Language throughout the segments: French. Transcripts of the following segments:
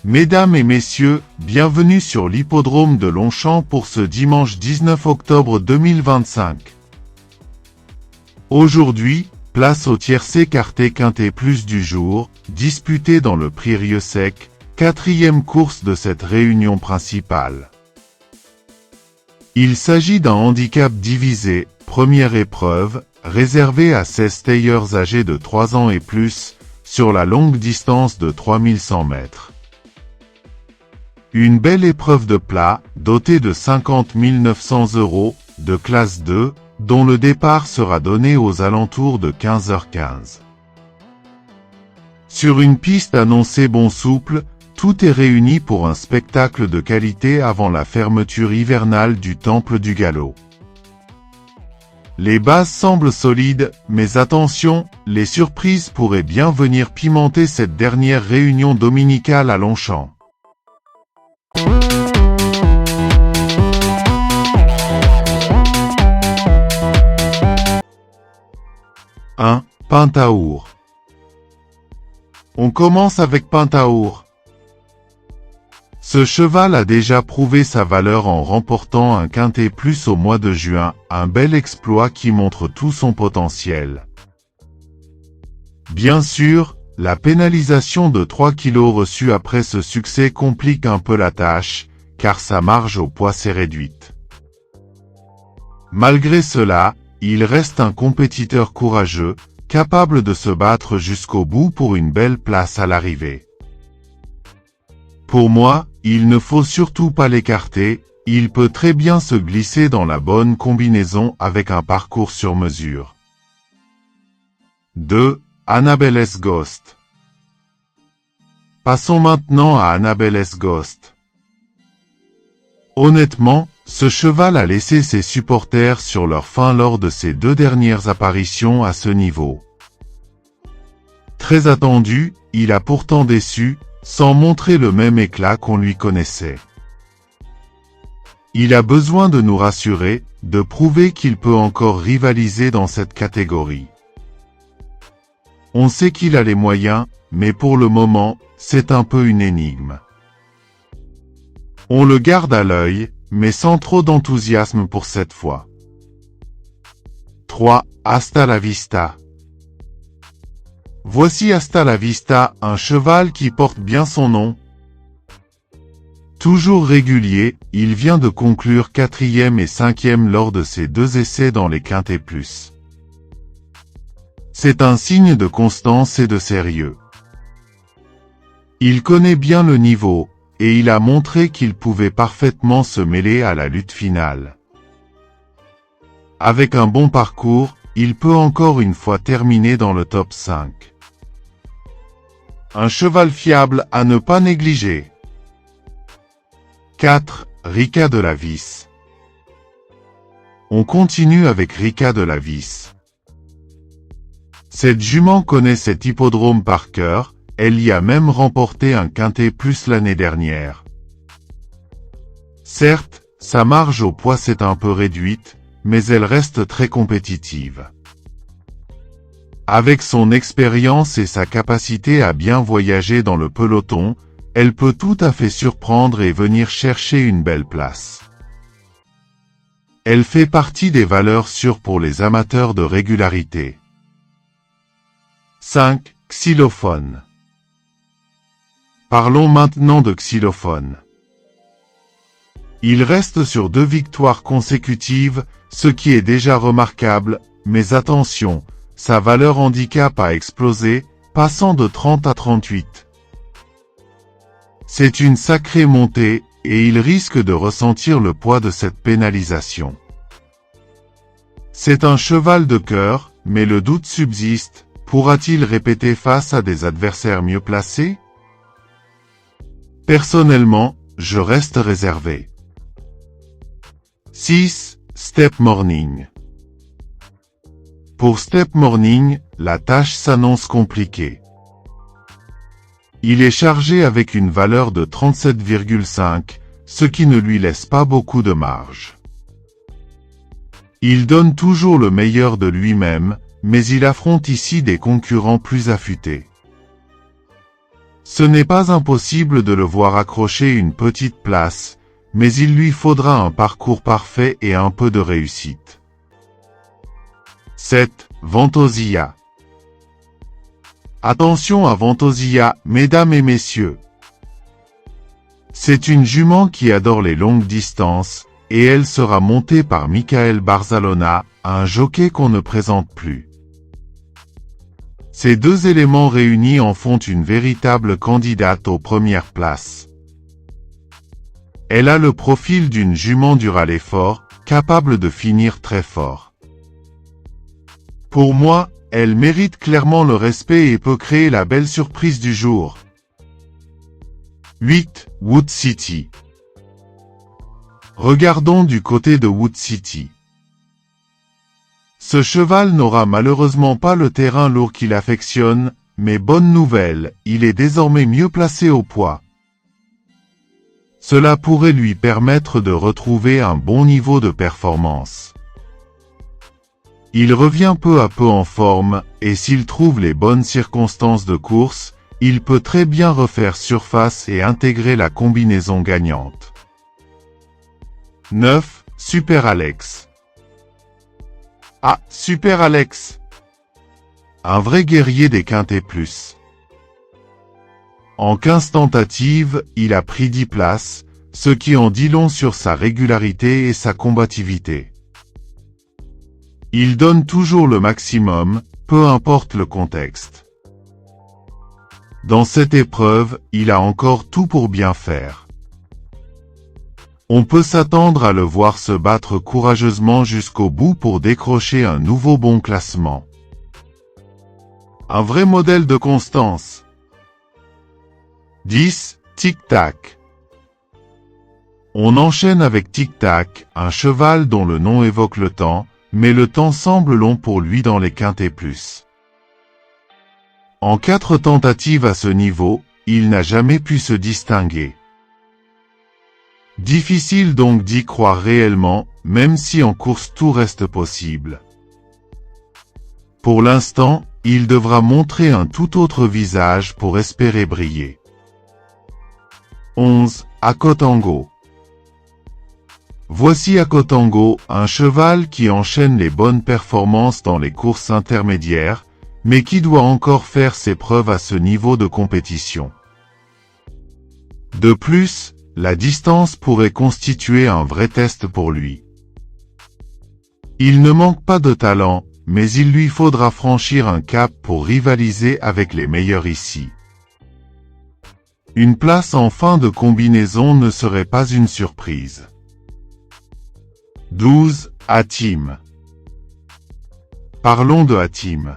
Mesdames et messieurs, bienvenue sur l'hippodrome de Longchamp pour ce dimanche 19 octobre 2025. Aujourd'hui, place au tiercé quarté quintet plus du jour, disputé dans le Prix Rieux-Sec, quatrième course de cette réunion principale. Il s'agit d'un handicap divisé, première épreuve, réservé à 16 stayers âgés de 3 ans et plus, sur la longue distance de 3100 mètres. Une belle épreuve de plat, dotée de 50 900 €, de classe 2, dont le départ sera donné aux alentours de 15h15. Sur une piste annoncée bon souple, tout est réuni pour un spectacle de qualité avant la fermeture hivernale du Temple du Galop. Les bases semblent solides, mais attention, les surprises pourraient bien venir pimenter cette dernière réunion dominicale à Longchamp. 1. Pentaour. On commence avec Pentaour. Ce cheval a déjà prouvé sa valeur en remportant un quintet plus au mois de juin, un bel exploit qui montre tout son potentiel. Bien sûr, la pénalisation de 3 kilos reçue après ce succès complique un peu la tâche, car sa marge au poids s'est réduite. Malgré cela, il reste un compétiteur courageux, capable de se battre jusqu'au bout pour une belle place à l'arrivée. Pour moi, il ne faut surtout pas l'écarter, il peut très bien se glisser dans la bonne combinaison avec un parcours sur mesure. 2. Annabelle's Ghost. Passons maintenant à Annabelle's Ghost. Honnêtement, ce cheval a laissé ses supporters sur leur faim lors de ses 2 dernières apparitions à ce niveau. Très attendu, il a pourtant déçu, sans montrer le même éclat qu'on lui connaissait. Il a besoin de nous rassurer, de prouver qu'il peut encore rivaliser dans cette catégorie. On sait qu'il a les moyens, mais pour le moment, c'est un peu une énigme. On le garde à l'œil, mais sans trop d'enthousiasme pour cette fois. 3. Hasta la Vista. Voici Hasta la Vista, un cheval qui porte bien son nom. Toujours régulier, il vient de conclure 4e et 5e lors de ses 2 essais dans les quintets plus. C'est un signe de constance et de sérieux. Il connaît bien le niveau, et il a montré qu'il pouvait parfaitement se mêler à la lutte finale. Avec un bon parcours, il peut encore une fois terminer dans le top 5. Un cheval fiable à ne pas négliger. 4. Rica de la Vis. On continue avec Rica de la Vis. Cette jument connaît cet hippodrome par cœur, elle y a même remporté un quintet plus l'année dernière. Certes, sa marge au poids s'est un peu réduite, mais elle reste très compétitive. Avec son expérience et sa capacité à bien voyager dans le peloton, elle peut tout à fait surprendre et venir chercher une belle place. Elle fait partie des valeurs sûres pour les amateurs de régularité. 5. Xylophone. Parlons maintenant de Xylophone. Il reste sur 2 victoires consécutives, ce qui est déjà remarquable, mais attention, sa valeur handicap a explosé, passant de 30 à 38. C'est une sacrée montée, et il risque de ressentir le poids de cette pénalisation. C'est un cheval de cœur, mais le doute subsiste, pourra-t-il répéter face à des adversaires mieux placés? Personnellement, je reste réservé. 6. Step Morning. Pour Step Morning, la tâche s'annonce compliquée. Il est chargé avec une valeur de 37,5, ce qui ne lui laisse pas beaucoup de marge. Il donne toujours le meilleur de lui-même, mais il affronte ici des concurrents plus affûtés. Ce n'est pas impossible de le voir accrocher une petite place, mais il lui faudra un parcours parfait et un peu de réussite. 7. Ventosilla. Attention à Ventosilla, mesdames et messieurs. C'est une jument qui adore les longues distances, et elle sera montée par Michael Barzalona, un jockey qu'on ne présente plus. Ces deux éléments réunis en font une véritable candidate aux premières places. Elle a le profil d'une jument dure à l'effort, capable de finir très fort. Pour moi, elle mérite clairement le respect et peut créer la belle surprise du jour. 8. Wood City. Regardons du côté de Wood City. Ce cheval n'aura malheureusement pas le terrain lourd qu'il affectionne, mais bonne nouvelle, il est désormais mieux placé au poids. Cela pourrait lui permettre de retrouver un bon niveau de performance. Il revient peu à peu en forme, et s'il trouve les bonnes circonstances de course, il peut très bien refaire surface et intégrer la combinaison gagnante. 9. Super Alex. Ah, Super Alex! Un vrai guerrier des quintés plus. En 15 tentatives, il a pris 10 places, ce qui en dit long sur sa régularité et sa combativité. Il donne toujours le maximum, peu importe le contexte. Dans cette épreuve, il a encore tout pour bien faire. On peut s'attendre à le voir se battre courageusement jusqu'au bout pour décrocher un nouveau bon classement. Un vrai modèle de constance. 10. Tic-tac. On enchaîne avec Tic-tac, un cheval dont le nom évoque le temps, mais le temps semble long pour lui dans les quintés plus. En 4 tentatives à ce niveau, il n'a jamais pu se distinguer. Difficile donc d'y croire réellement, même si en course tout reste possible. Pour l'instant, il devra montrer un tout autre visage pour espérer briller. 11. Akotango. Voici Akotango, un cheval qui enchaîne les bonnes performances dans les courses intermédiaires, mais qui doit encore faire ses preuves à ce niveau de compétition. De plus, la distance pourrait constituer un vrai test pour lui. Il ne manque pas de talent, mais il lui faudra franchir un cap pour rivaliser avec les meilleurs ici. Une place en fin de combinaison ne serait pas une surprise. 12. Hatim. Parlons de Hatim.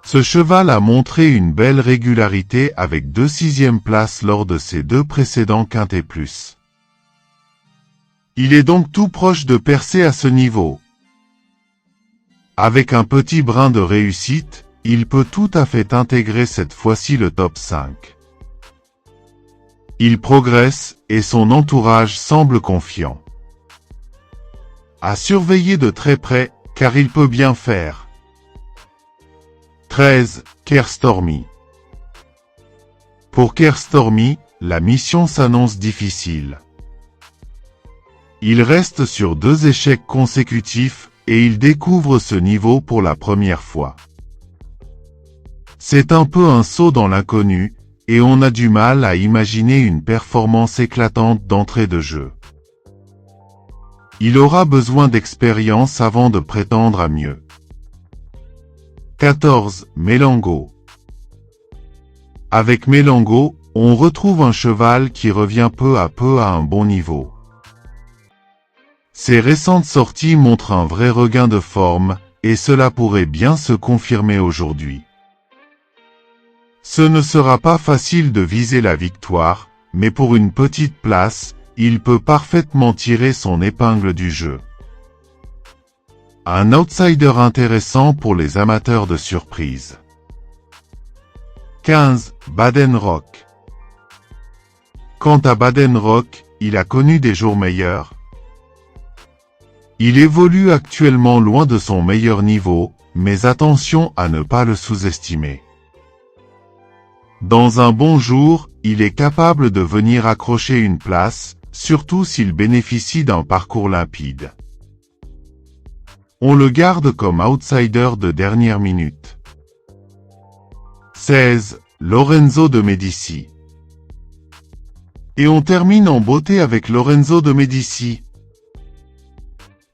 Ce cheval a montré une belle régularité avec 2 6e places lors de ses 2 précédents quintés plus. Il est donc tout proche de percer à ce niveau. Avec un petit brin de réussite, il peut tout à fait intégrer cette fois-ci le top 5. Il progresse, et son entourage semble confiant. À surveiller de très près, car il peut bien faire. 13. Kerstormy. Pour Kerstormy, la mission s'annonce difficile. Il reste sur 2 échecs consécutifs, et il découvre ce niveau pour la première fois. C'est un peu un saut dans l'inconnu, et on a du mal à imaginer une performance éclatante d'entrée de jeu. Il aura besoin d'expérience avant de prétendre à mieux. 14. Melango. Avec Melango, on retrouve un cheval qui revient peu à peu à un bon niveau. Ses récentes sorties montrent un vrai regain de forme, et cela pourrait bien se confirmer aujourd'hui. Ce ne sera pas facile de viser la victoire, mais pour une petite place, il peut parfaitement tirer son épingle du jeu. Un outsider intéressant pour les amateurs de surprise. 15. Baden Rock. Quant à Baden Rock, il a connu des jours meilleurs. Il évolue actuellement loin de son meilleur niveau, mais attention à ne pas le sous-estimer. Dans un bon jour, il est capable de venir accrocher une place, surtout s'il bénéficie d'un parcours limpide. On le garde comme outsider de dernière minute. 16. Lorenzo de Medici. Et on termine en beauté avec Lorenzo de Medici.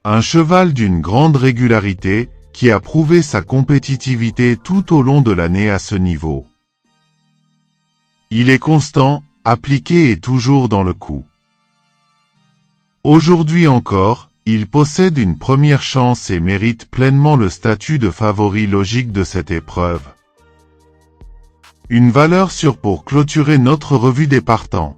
Un cheval d'une grande régularité, qui a prouvé sa compétitivité tout au long de l'année à ce niveau. Il est constant, appliqué et toujours dans le coup. Aujourd'hui encore, il possède une première chance et mérite pleinement le statut de favori logique de cette épreuve. Une valeur sûre pour clôturer notre revue des partants.